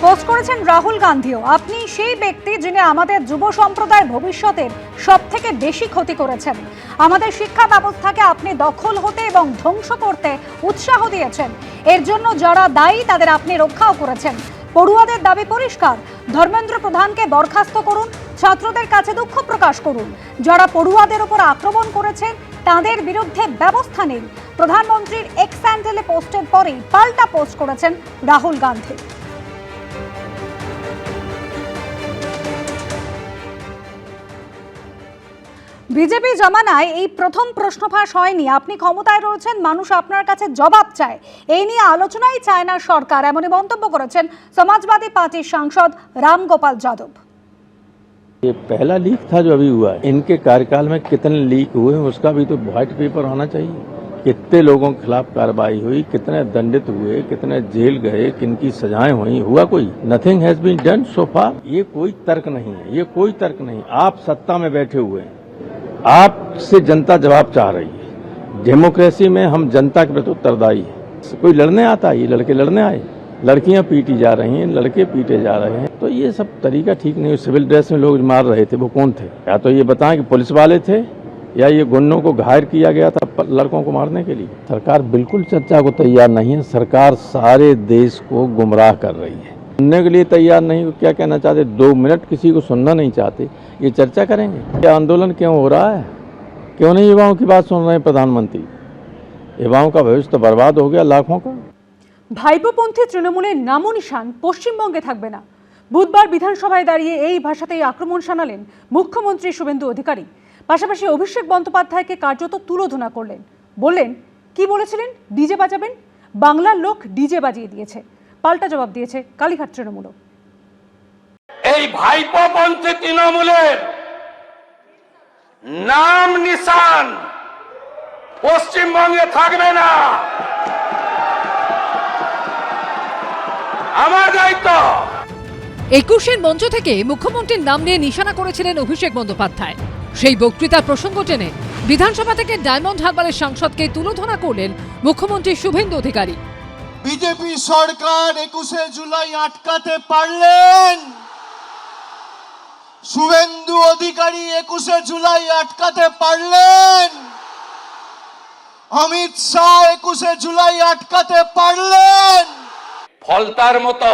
Post করেছেন রাহুল গান্ধীও। আপনি সেই ব্যক্তি যিনি আমাদের যুব সম্প্রদায়ের ভবিষ্যতের সবথেকে বেশি ক্ষতি করেছেন। আমাদের শিক্ষা ব্যবস্থাকে আপনি দখল হতে এবং ধ্বংস করতে উৎসাহ দিয়েছেন। এর জন্য যারা দায়ী তাদের আপনি রক্ষাও করেছেন। পড়ুয়াদের দাবি পরিষ্কার, ধর্মেন্দ্র প্রধানকে বরখাস্ত করুন, ছাত্রদের কাছে দুঃখ প্রকাশ করুন। যারা পড়ুয়াদের উপর আক্রমণ করেছেন তাদের বিরুদ্ধে ব্যবস্থা নিন। প্রধানমন্ত্রীর এক্স হ্যান্ডেলে পোস্টের পরেই পাল্টা পোস্ট করেছেন রাহুল গান্ধী। বিজেপি জমানায় এই প্রথম প্রশ্ন ফাঁস হয়নি। আপনি ক্ষমতায় রয়েছেন, মানুষ আপনার কাছে জবাব চায়, এই নিয়ে আলোচনাই চায় না সরকার, এমনই মন্তব্য করেছেন সমাজবাদী পার্টির সাংসদ রামগোপাল যাদব। ये पहला लीक था जो अभी हुआ है। इनके कार्यकाल में कितने लीक हुए उसका भी तो व्हाइट पेपर होना चाहिए। कितने लोगों के खिलाफ कार्रवाई हुई, कितने दंडित हुए, कितने जेल गए, किनकी सजाएं हुई, हुआ कोई? Nothing has been done so far. ये कोई तर्क नहीं है, ये कोई तर्क नहीं। आप सत्ता में बैठे हुए हैं, आपसे जनता जवाब चाह रही है। डेमोक्रेसी में हम जनता के प्रति उत्तरदायी है। कोई लड़ने आता है, ये लड़के लड़ने आए, लड़कियां पीटी जा रही हैं, लड़के पीटे जा रहे हैं, तो ये सब तरीका ठीक नहीं। सिविल ड्रेस में लोग मार रहे थे, वो कौन थे? या तो ये बताएं कि पुलिस वाले थे या ये गुंडों को घायल किया गया था लड़कों को मारने के लिए। सरकार बिल्कुल चर्चा को तैयार नहीं है। सरकार सारे देश को गुमराह कर रही है, सुनने के लिए तैयार नहीं। क्या कहना चाहते? 2 मिनट किसी को सुनना नहीं चाहते, ये चर्चा करेंगे? ये आंदोलन क्यों हो रहा है? क्यों नहीं युवाओं की बात सुन रहे हैं प्रधानमंत्री? युवाओं का भविष्य तो बर्बाद हो गया, लाखों का। ভাইপোপন্থী তৃণমূলের নামো নিশান পশ্চিমবঙ্গে থাকবে না। বুধবার বিধানসভায় দাঁড়িয়ে এই ভাষাতেই আক্রমণ শানালেন মুখ্যমন্ত্রী শুভেন্দু অধিকারী। পাশাপাশি অভিষেক বন্দ্যোপাধ্যায়কে কার্যত তুলোধনা করলেন। বললেন, কি বলেছিলেন? ডিজে বাজাবেন? বাংলার লোক ডিজে বাজিয়ে দিয়েছে। পাল্টা জবাব দিয়েছে কালীঘাট তৃণমূল। এই ভাইপোপন্থী তৃণমূলের নাম নিশান পশ্চিমবঙ্গে থাকবে না। আমার দায়িত্ব। 21-এর মঞ্চ থেকে মুখ্যমন্ত্রীর নাম নিয়ে নিশানা করেছিলেন অভিষেক বন্দ্যোপাধ্যায়। সেই বক্তৃতার প্রসঙ্গ টেনে বিধানসভা থেকে ডায়মন্ড হারবারের সাংসদকে তুলোধনা করলেন মুখ্যমন্ত্রী শুভেন্দু অধিকারী। বিজেপি সরকার 21শে জুলাই আটকাতে পারলেন, শুভেন্দু অধিকারী 21শে জুলাই আটকাতে পারলেন, অমিত শাহ 21শে জুলাই আটকাতে পারলেন। ফলতার মতো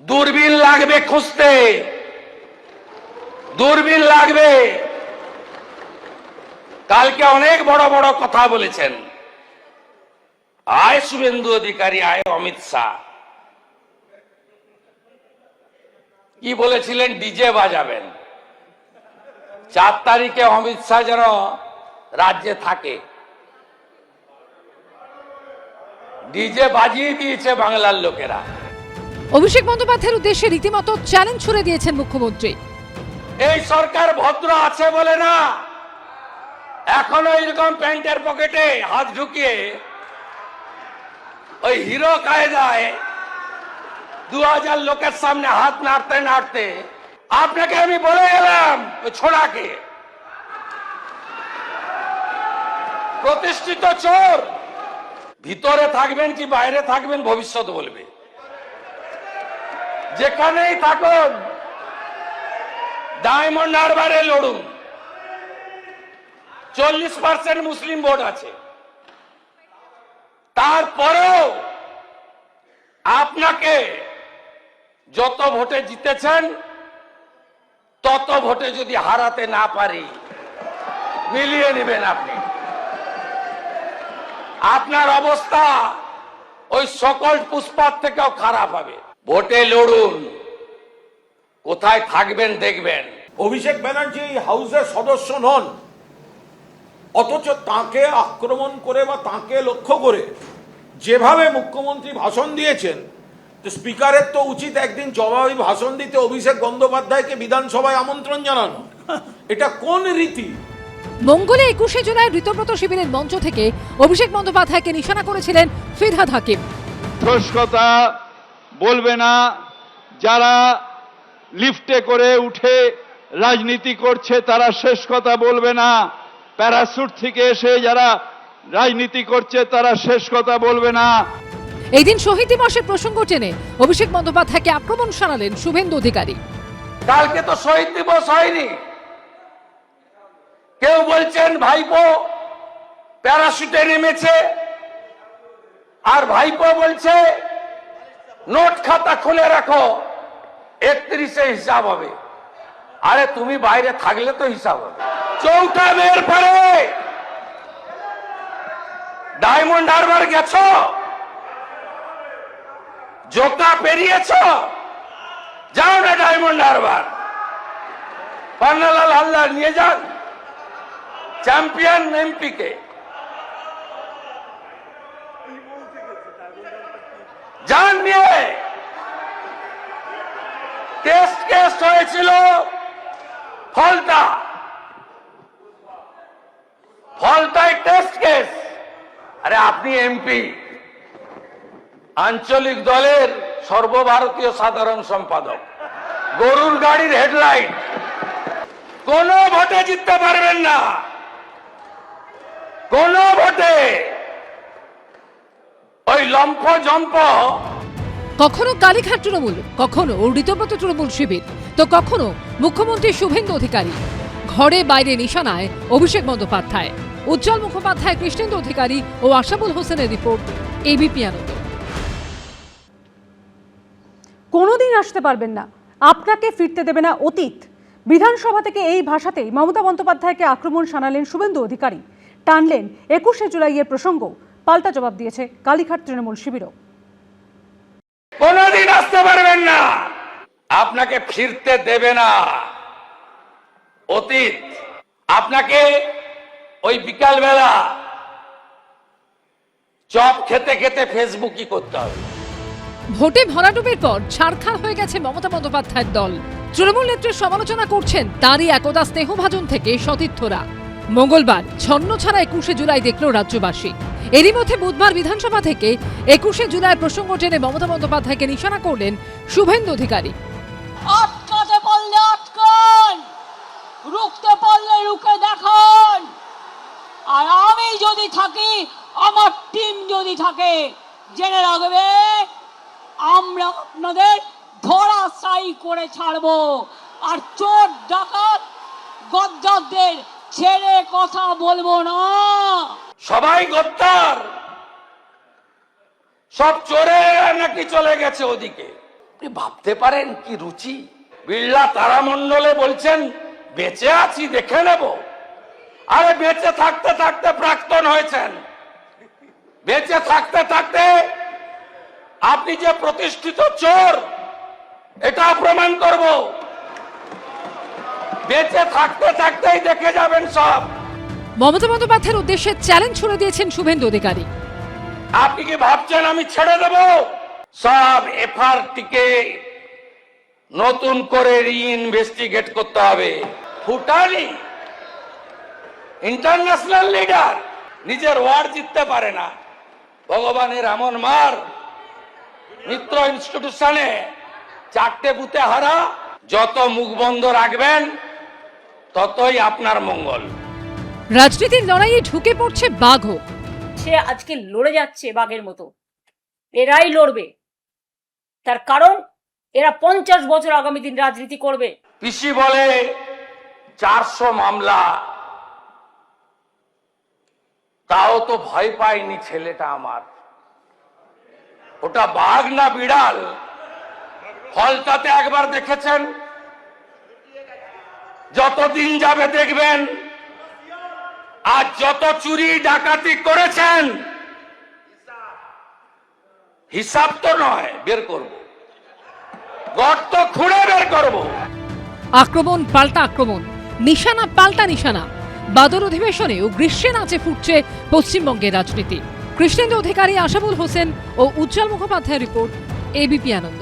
দূরবীন লাগবে খুঁজতে, দূরবীন লাগবে। কালকে অনেক বড় বড় কথা বলেছেন, আয় শুভেন্দু অধিকারী, আয় অমিত শাহ। কি বলেছিলেন? ডিজে বাজাবেন। 4 তারিখে অমিত শাহ যেন রাজ্যে থাকে। ডিজে বাজিয়ে দিয়েছে বাংলার লোকেরা। অভিষেক বন্দ্যোপাধ্যায়ের উদ্দেশ্যে রীতিমতো চ্যালেঞ্জ ছুড়ে দিয়েছেন মুখ্যমন্ত্রী। এই সরকার ভদ্র আছে বলে না, এখনো এরকম প্যান্টের পকেটে হাত ঢুকিয়ে ওই হিরো কায়দায় 2000 লোকের সামনে হাত নাড়তে নাড়তে আপনাকে আমি বলে গেলাম, ওই ছোড়াকে প্রতিষ্ঠিত চোর। ভিতরে থাকবেন কি বাইরে থাকবেন ভবিষ্যৎ বলবে। যেখানেই থাকুন ডায়মন্ড হারবারে লড়ুন। 40% মুসলিম ভোট আছে, তারপরেও আপনাকে যত ভোটে জিতেছেন তত ভোটে যদি হারাতে না পারি মিলিয়ে নেবেন আপনি। আপনার অবস্থা ওই সকল পুষ্পার থেকেও খারাপ হবে। ভোটে লড়ুন, কোথায় থাকবেন দেখবেন। অভিষেক ব্যানার্জি হাউসের সদস্য নন, অথচ তাকে আক্রমণ করে বা তাকে লক্ষ্য করে যেভাবে মুখ্যমন্ত্রী ভাষণ দিয়েছেন, তো স্পিকারের তো উচিত একদিন জবাবি ভাষণ দিতে অভিষেক বন্দ্যোপাধ্যায়কে বিধানসভায় আমন্ত্রণ জানানো। এটা কোন রীতি? মঙ্গলে 21শে জুলাই ঋতব্রত শিবিরের মঞ্চ থেকে অভিষেক বন্দ্যোপাধ্যায়কে নিশানা করেছিলেন ফিরহাদ হাকিম। শেষ কথা বলবে না যারা লিফটে করে উঠে রাজনীতি করছে, তারা শেষ কথা বলবে না। প্যারাসুট থেকে এসে যারা রাজনীতি করছে তারা শেষ কথা বলবে না। এই দিন শহীদ দিবসের প্রসঙ্গ টেনে অভিষেক বন্দ্যোপাধ্যায়কে আক্রমণ শানালেন শুভেন্দু অধিকারী। কালকে তো শহীদ দিবস হয়নি, কেউ বলছেন ভাইপো প্যারাশুটে নেমেছে, আর ভাইপো বলছে নোট খাতা খুলে রাখো 31-এ হিসাব হবে। আরে তুমি বাইরে থাকলে তো হিসাব হবে। চৌঠা মেয়ের পরে ডায়মন্ড হারবার গেছো, জোকা পেরিয়েছ, যাও না ডায়মন্ড হারবার, পান্নালাল হালদার নিয়ে যান চ্যাম্পিয়ন এমপি কে, যান নিয়ে। টেস্ট কেস হয়েছিল ফলতায় টেস্ট কেস। আরে আপনি এমপি, আঞ্চলিক দলের সর্বভারতীয় সাধারণ সম্পাদক, গরুর গাড়ির হেডলাইট, কোন ভোটে জিততে পারবেন না, কোন ভোটে। ওই লম্ফ জম্প, কখনো কালীঘাট তৃণমূল, কখনো ঋতব্রত তৃণমূল শিবির, তো কখনো মুখ্যমন্ত্রী শুভেন্দু অধিকারী। ঘরে বাইরে নিশানায় অভিষেক বন্দ্যোপাধ্যায়। উজ্জ্বল মুখোপাধ্যায়, কৃষ্ণেন্দু অধিকারী ও আশাবুল হোসেনের রিপোর্ট, এবিপি আনন্দ। কোনোদিন আসতে পারবেন না, আপনাকে ফিরতে দেবে না অতীত। বিধানসভা থেকে এই ভাষাতেই মমতা বন্দ্যোপাধ্যায়কে আক্রমণ শানালেন শুভেন্দু অধিকারী। টানলেন 21শে জুলাইয়ের প্রসঙ্গ। পাল্টা জবাব দিয়েছে কালীঘাট তৃণমূল শিবিরও। কোনদিন আসতে পারবেন না, আপনাকে ফিরতে দেবে না অতীত। আপনাকে ওই বিকালবেলা চপ খেতে খেতে ফেসবুকই করতে হবে। ভোটে ভরাডুবির পর ছাড়খাড় হয়ে গেছে মমতা বন্দ্যোপাধ্যায়ের দল। তৃণমূল নেত্রীর সমালোচনা করছেন তারই একদা স্নেহভাজন থেকে সতীর্থরা। মঙ্গলবার ছন্ন ছাড়া 21শে জুলাই দেখল রাজ্যবাসী। এরই মধ্যে বুধবার বিধানসভা থেকে 21শে জুলাই প্রসঙ্গ টেনে মমতা বন্দ্যোপাধ্যায়কে নিশানা করলেন শুভেন্দু অধিকারী। আটকাতে পারলে আটকান, রুখতে পারলে রুখে দেখান। আর আমি যদি থাকি, আমার টিম যদি থাকে, জেনে রাখবে আমরা আপনাদের ধরাশায়ী করে ছাড়বো। আর চোর ডাকাত গদ্দারদের ছেড়ে কথা বলবো না। সবাই গদ্দার, সব চোরেরা নাকি চলে গেছে ওদিকে। আপনি ভাবতে পারেন কি রুচি। বিড়লা তারামণ্ডলে বলছেন বেঁচে আছি, দেখে নেব। আরে বেঁচে থাকতে থাকতে প্রাক্তন হয়েছেন, বেঁচে থাকতে থাকতে আপনি যে প্রতিষ্ঠিত চোর এটা প্রমাণ করব। বেঁচে থাকতে থাকতেই দেখে যাবেন সব। মমতা বন্দ্যোপাধ্যায়ের উদ্দেশ্যে চ্যালেঞ্জ ছুড়ে দিয়েছেন শুভেন্দু অধিকারী। আপনি কি ভাবছেন আমি ছেড়ে দেব? সব এফআরটিকে নতুন করে রিইনভেস্টিগেট করতে হবে। ফুটানি ইন্টারন্যাশনাল লিডার, নিজের ওয়ার্ড জিততে পারে না। ভগবানের এমন মার, মিত্র ইনস্টিটিউশনে 4টে বুথে হারা। যত মুখ বন্ধ রাখবেন ততই আপনার মঙ্গল। রাজনীতির লড়াইয়ে ঢুকে পড়ছে বাঘও। সে আজকে লড়ে যাচ্ছে বাঘের মতো, এরাই লড়বে। তার কারণ এরা 50 বছর আগামী দিন রাজনীতি করবে। পিসি বলে 400 মামলা, তাও তো ভয় পায়নি ছেলেটা আমার। ওটা বাঘ না বিড়াল ফলতাতে একবার দেখেছেন, যতদিন যাবে দেখবেন। আর যত চুরি ডাকাতি করেছেন হিসাব তো নয়, বের করব, গর্ত খুঁড়ে বের করব। আক্রমণ পাল্টা আক্রমণ, নিশানা পাল্টা নিশানা। বাদল অধিবেশনে ও গ্রীষ্মে নাচে ফুটছে পশ্চিমবঙ্গের রাজনীতি। কৃষ্ণেন্দু অধিকারী, আশাবুল হোসেন ও উজ্জ্বল মুখোপাধ্যায়ের রিপোর্ট, এবিপি আনন্দ।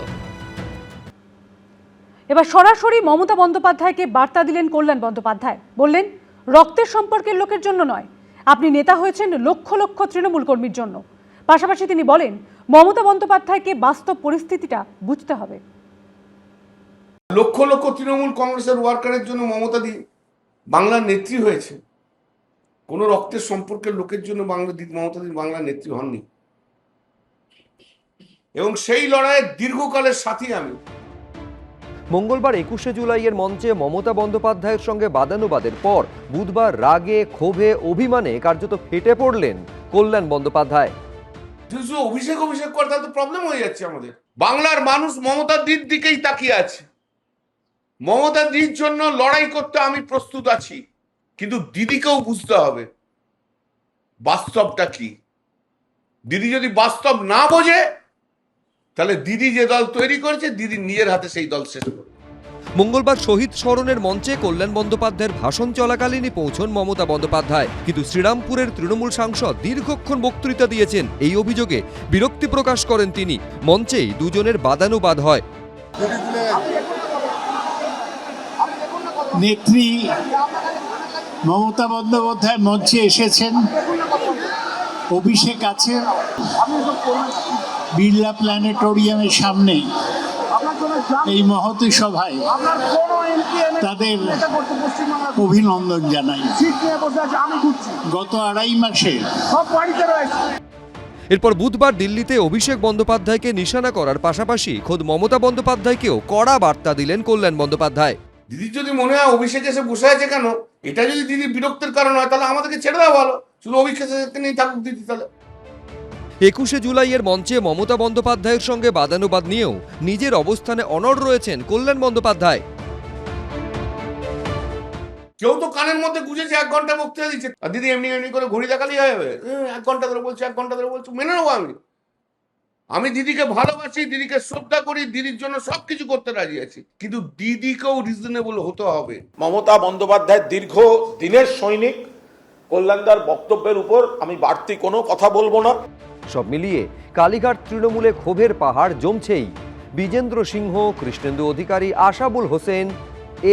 এবার সরাসরি মমতা বন্দ্যোপাধ্যায়কে বার্তা দিলেন কল্যাণ বন্দ্যোপাধ্যায়। বললেন, রক্তের সম্পর্কের লোকের জন্য নয়, আপনি নেতা হয়েছেন লক্ষ লক্ষ তৃণমূল কর্মীর জন্য। পাশাপাশি তিনি বলেন, মমতা বন্দ্যোপাধ্যায়কে বাস্তব পরিস্থিতিটা বুঝতে হবে। লক্ষ লক্ষ তৃণমূল কংগ্রেসের ওয়ার্কারের জন্য মমতা দি বাংলার নেত্রী হয়েছে। কোনো রক্তের সম্পর্কের লোকের জন্য মমতা দি বাংলার নেত্রী হননি। এবং সেই লড়াইয়ের দীর্ঘকালের সাথী আমি। মঙ্গলবার 21শে জুলাইয়ের মঞ্চে মমতা বন্দ্যোপাধ্যায়ের সঙ্গে বাদানুবাদের পর বুধবার রাগে, ক্ষোভে, অভিমানে কার্যত ফেটে পড়লেন কল্যাণ বন্দ্যোপাধ্যায়। শুধু অভিষেক করে তাহলে তো প্রবলেম হয়ে যাচ্ছে আমাদের। বাংলার মানুষ মমতার দিকেই তাকিয়ে আছে। মমতার দির জন্য লড়াই করতে আমি প্রস্তুত আছি, কিন্তু দিদিকেও বুঝতে হবে বাস্তবটা কি। দিদি যদি বাস্তব না বোঝে তাহলে দিদি যে দল তৈরি করেছে দিদি নিজের হাতে সেই দল শেষ করবে। মঙ্গলবার শহীদ স্মরণের মঞ্চে কল্যাণ বন্দ্যোপাধ্যায়ের ভাষণ চলাকালীনই পৌঁছন মমতা বন্দ্যোপাধ্যায়, কিন্তু শ্রীরামপুরের তৃণমূল সাংসদ দীর্ঘক্ষণ বক্তৃতা দিয়েছেন। এই অভিযোগে বিরক্তি প্রকাশ করেন তিনি। মঞ্চেই দুজনের বাদানুবাদ হয়। নেত্রী মমতা বন্দ্যোপাধ্যায় মঞ্চে এসেছেন, অভিষেক আছে বিড়লা প্ল্যানেটোরিয়ামের সামনে এই মহতী সভায়, তাদের অভিনন্দন জানাই। গত 2.5 মাসে এরপর বুধবার দিল্লিতে অভিষেক বন্দ্যোপাধ্যায়কে নিশানা করার পাশাপাশি খোদ মমতা বন্দ্যোপাধ্যায়কেও কড়া বার্তা দিলেন কল্যাণ বন্দ্যোপাধ্যায়। দিদির যদি মনে হয় অভিষেক এসে বসে আছে কেন, এটা যদি দিদির বিরক্তির কারণ হয় তাহলে আমাদেরকে ছেড়ে দেওয়া ভালো, শুধু অভিষেক নিয়ে থাকুক দিদি। তাহলে 21শে জুলাইয়ের মঞ্চে মমতা বন্দ্যোপাধ্যায়ের সঙ্গে বাদানুবাদ নিয়েও নিজের অবস্থানে অনড় রয়েছেন কল্যাণ বন্দ্যোপাধ্যায়। কেউ তো কানের মধ্যে গুঁজেছে 1 ঘন্টা বক্তৃতা দিচ্ছে, আর দিদি এমনি এমনি করে ঘড়ি দেখালেই হবে। 1 ঘন্টা ধরে বলছে, 1 ঘন্টা ধরে বলছে, মেনে নেবো আমি দিদিকে ভালোবাসি, দিদিকে শ্রদ্ধা করি, দিদির জন্য সবকিছু করতে রাজি আছি, কিন্তু দিদিকেও রিজনেবল হতে হবে। মমতা বন্দ্যোপাধ্যায় দীর্ঘ দিনের সৈনিক, কল্যাণদার বক্তব্যের উপর আমি বাড়তি কোনো কথা বলবো না। সব মিলিয়ে কালীঘাট তৃণমূলে ক্ষোভের পাহাড় জমছেই। বিজেন্দ্র সিংহ, কৃষ্ণেন্দু অধিকারী, আশাবুল হোসেন,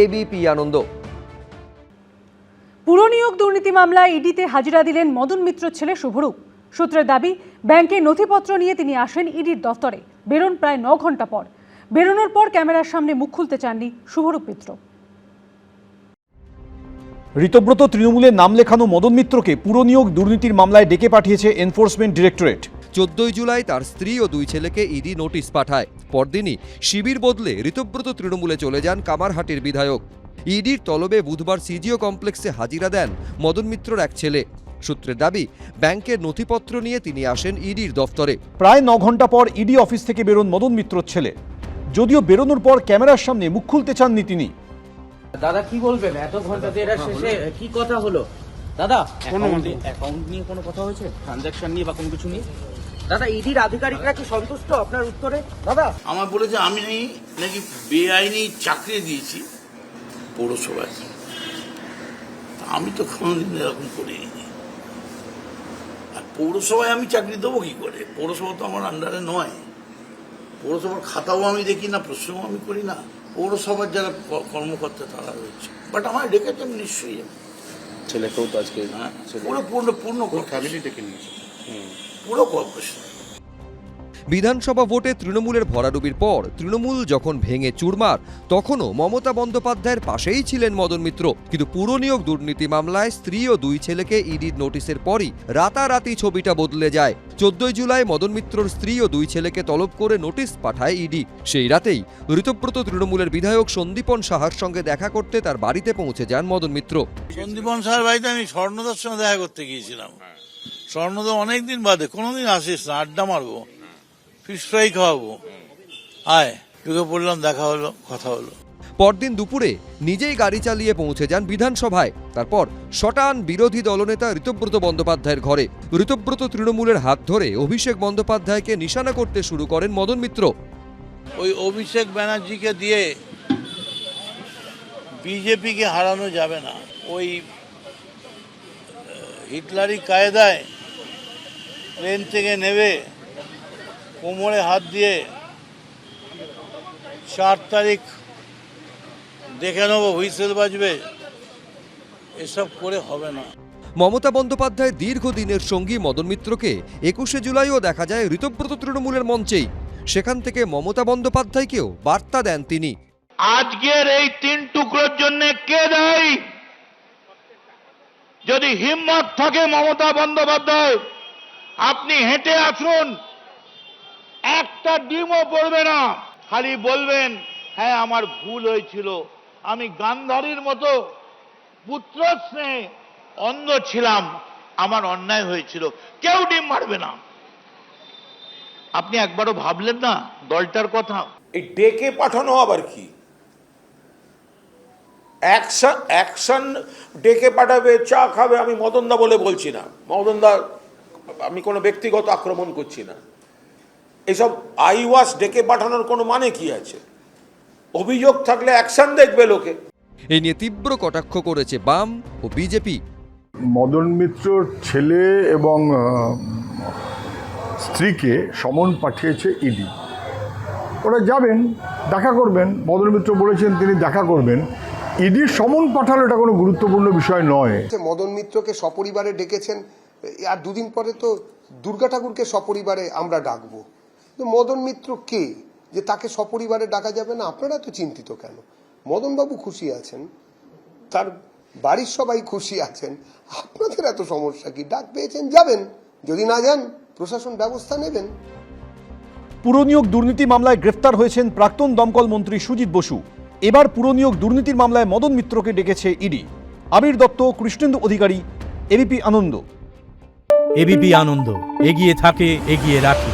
এবিপি আনন্দ। পুরনিয়োগ দুর্নীতি মামলায় ইডিতে হাজিরা দিলেন মদন মিত্রর ছেলে শুভরূপ। সূত্রের দাবি, ব্যাংকের নথিপত্র নিয়ে তিনি আসেন ইডির দফতরে। বেরোন প্রায় 9 ঘন্টা পর। বেরোনোর পর ক্যামেরার সামনে মুখ খুলতে চাননি শুভরূপ মিত্র। ঋতব্রত তৃণমূলের নাম লেখানো মদন মিত্রকে পুরনিয়োগ দুর্নীতির মামলায় ডেকে পাঠিয়েছে এনফোর্সমেন্ট ডিরেক্টরেট। 14 জুলাই তার স্ত্রী ও 2 ছেলেকে ইডি নোটিশ পাঠায়। পরদিনই শিবির বদলে ঋতব্রত তৃণমূলে চলে যান কামারহাটির বিধায়ক। ইডির তলবে বুধবার সিজিও কমপ্লেক্সে হাজিরা দেন মদন মিত্রর এক ছেলে। সূত্রের দাবি, ব্যাংকের নথিপত্র নিয়ে তিনি আসেন ইডির দফতরে। প্রায় 9 ঘন্টা পর ইডি অফিস থেকে বেরোন মদন মিত্রর ছেলে। যদিও বেরোনোর পর ক্যামেরার সামনে মুখ খুলতে চাননি তিনি। দাদা কি বলবেন, এত ঘন্টাতে এরা শেষে কি কথা হলো? দাদা অ্যাকাউন্ট নিয়ে কোনো কথা হয়েছে, ট্রানজাকশন নিয়ে বা কোনো কিছু নিয়ে? দাদা ইডির আধিকারিকরা কি সন্তুষ্ট আপনার উত্তরে? দাদা আমার বলেছে আমি নাকি বেআইনি চাকরি দিয়েছি পৌরসভায়। আমি তো কোনোদিন এরকম করিনি। আর পৌরসভায় আমি চাকরি দেবো কি করে? পৌরসভা তো আমার আন্ডারে নয়। পৌরসভার খাতাও আমি দেখি না, প্রশ্নও আমি করি না। পৌরসভার যারা কর্মকর্তা তারা রয়েছে, বাট আমার ডেকেছেন নিশ্চয়ই। ছেলেকেও তো আজকে পূর্ণ ফ্যামিলি ডেকে নিয়েছে, পুরো কর্পোরেশন। বিধানসভা ভোটে তৃণমূলের ভরাডুবির পর তৃণমূল যখন ভেঙে চুরমার, তখনও মমতা বন্দ্যোপাধ্যায়ের পাশেই ছিলেন মদন মিত্র। কিন্তু পুরনিয়োগ দুর্নীতি মামলায় স্ত্রী ও 2 ছেলেকে ইডির নোটিশের পরই রাতারাতি ছবিটা বদলে যায়। 14 জুলাই মদন মিত্রর স্ত্রী ও 2 ছেলেকে তলব করে নোটিশ পাঠায় ইডি। সেই রাতেই ঋতব্রত তৃণমূলের বিধায়ক সন্দীপন সাহার সঙ্গে দেখা করতে তার বাড়িতে পৌঁছে যান মদন মিত্র। সন্দীপন সাহার বাড়িতে আমি স্বর্ণদার সঙ্গে দেখা করতে গিয়েছিলাম। স্বর্ণদা অনেকদিন বাদে, কোনোদিন আসিস না, আড্ডা মারবো, ফিশ ফ্রাই খাওয়াবো, আয়, ঢুকে পড়লাম, দেখা হলো, কথা হলো। পরদিন দুপুরে নিজেই গাড়ি চালিয়ে পৌঁছে যান বিধানসভায়। তারপর শটান বিরোধী দলনেতা ঋতব্রত বন্দ্যোপাধ্যায়ের ঘরে। ঋতব্রত তৃণমূলের হাত ধরে অভিষেক বন্দ্যোপাধ্যায়কে নিশানা করতে শুরু করেন মদন মিত্র। ওই অভিষেক ব্যানার্জিকে দিয়ে বিজেপিকে হারানো যাবে না। ওই হিটলারি কায়দায় প্লেন থেকে নেবে, কোমরে হাত দিয়ে 4 তারিখ দেখে নেবো, হুইসেল বাজবে, এসব করে হবে না। মমতা বন্দ্যোপাধ্যায় দীর্ঘদিনের সঙ্গী মদন মিত্রকে 21শে জুলাইও দেখা যায় ঋতব্রত তৃণমূলের মঞ্চেই। সেখান থেকে মমতা বন্দ্যোপাধ্যায়কেও বার্তা দেন তিনি। আজকের এই 3 টুকরোর জন্য কে দায়ী? যদি হিম্মত থাকে মমতা বন্দ্যোপাধ্যায়, আপনি হেঁটে আসুন, একটা ডিমও পড়বে না, খালি বলবেন হ্যাঁ আমার ভুল হয়েছিল, আমি গান্ধারীর মতো পুত্র স্নেহে অন্ধ ছিলাম, আমার অন্যায় হয়েছিল, কেউ ডিম মারবে না। আপনি একবারও ভাবলেন না দলটার কথা? এই ডেকে পাঠানো আবার কি? অ্যাকশন ডেকে পাঠাবে, চা খাবে। আমি মদনদা বলে বলছি না, মদনদা আমি কোনো ব্যক্তিগত আক্রমণ করছি না। এসব আইওয়াস ডেকে পাঠানোর কোনো মানে কি আছে? অভিযোগ থাকলে অ্যাকশন দেখবে লোকে। এই নিয়ে তীব্র কটাক্ষ করেছে বাম ও বিজেপি। মদন মিত্রর ছেলে এবং স্ত্রীকে সমন পাঠিয়েছে ইডি। ওরা যাবেন, দেখা করবেন। মদন মিত্র বলেছেন তিনি দেখা করবেন। ইডির সমন পাঠালো, এটা কোনো গুরুত্বপূর্ণ বিষয় নয়। মদন মিত্রকে সপরিবারে ডেকেছেন, আর দুদিন পরে তো দুর্গা ঠাকুরকে সপরিবারে আমরা ডাকবো। মদন মিত্র কে যে তাকে সপরিবারে ডাকা যাবে না? আপনারা তো চিন্তিত কেন? মদনবাবু খুশি আছেন, তার বাড়ির সবাই খুশি আছেন, আপনাদের এত সমস্যা কি? ডাক পেয়েছেন, যাবেন। যদি না যান প্রশাসন ব্যবস্থা নেবেন। পুরনিয়োগ দুর্নীতি মামলায় গ্রেফতার হয়েছেন প্রাক্তন দমকল মন্ত্রী সুজিত বসু। এবার পুরনিয়োগ দুর্নীতির মামলায় মদন মিত্রকে ডেকেছে ইডি। আবির দত্ত, কৃষ্ণেন্দু অধিকারী, এবিপি আনন্দ। এবিপি আনন্দ, এগিয়ে থাকে, এগিয়ে রাখে।